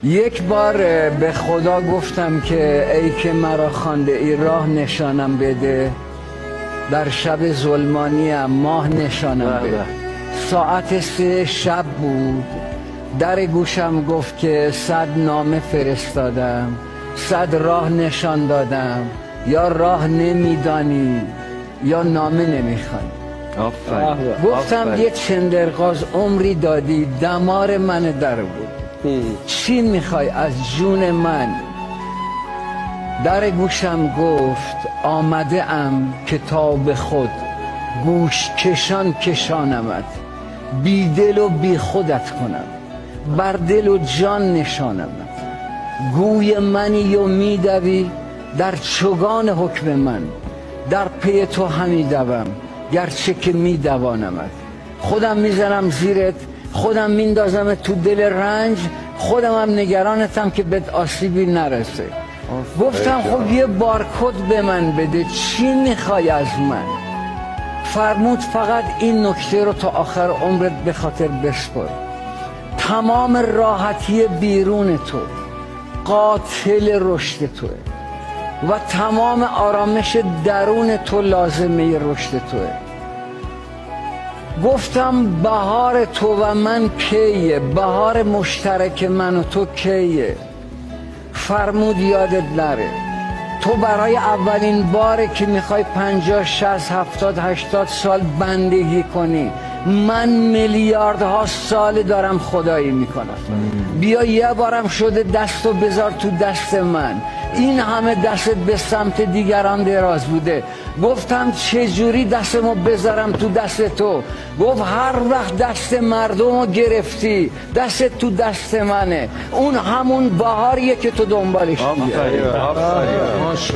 یک بار به خدا گفتم که ای که مرا خوانده ای راه نشانم بده. در شب ظلمانیم ماه نشانم بده. ساعت 3 شب بود. در گوشم گفت که 100 نامه فرستادم، 100 راه نشان دادم، یا راه نمیدانی یا نامه نمیخوانی. گفتم یه چندرغاز عمری دادی، دمار من در بود، چی میخوای از جون من؟ در گوشم گفت آمده ام کتاب خود گوش کشان کشانمت، بی دل و بی خودت کنم، بر دل و جان نشانمت. گوی منی و میدوی در چوگان حکم من، در پی تو همی دوم گرچه که میدوانمت. خودم میزنم زیرت، خودم میندازم تو دل رنج، خودم هم نگرانتم که بهت آسیبی نرسه. گفتم خب یه بارکد به من بده، چی میخوای از من؟ فرمود فقط این نکته رو تا آخر عمرت به خاطر بسپر. تمام راحتی بیرون تو قاتل رشد توه و تمام آرامش درون تو لازمه رشد توه. گفتم بهار تو و من کیه؟ بهار مشترک من و تو کیه؟ فرمود یادت نره تو برای اولین باره که میخوای 50 60 70 80 سال بندگی کنی، من میلیاردها سال دارم خدایی میکنم. بیا یه بارم شده دستو بذار تو دست من، این همه دستت به سمت دیگران دراز بوده. گفتم چجوری دستمو بذارم تو دست تو؟ گفت هر وقت دست مردمو گرفتی دست تو دست منه، اون همون بهاریه که تو دنبالش میگردی.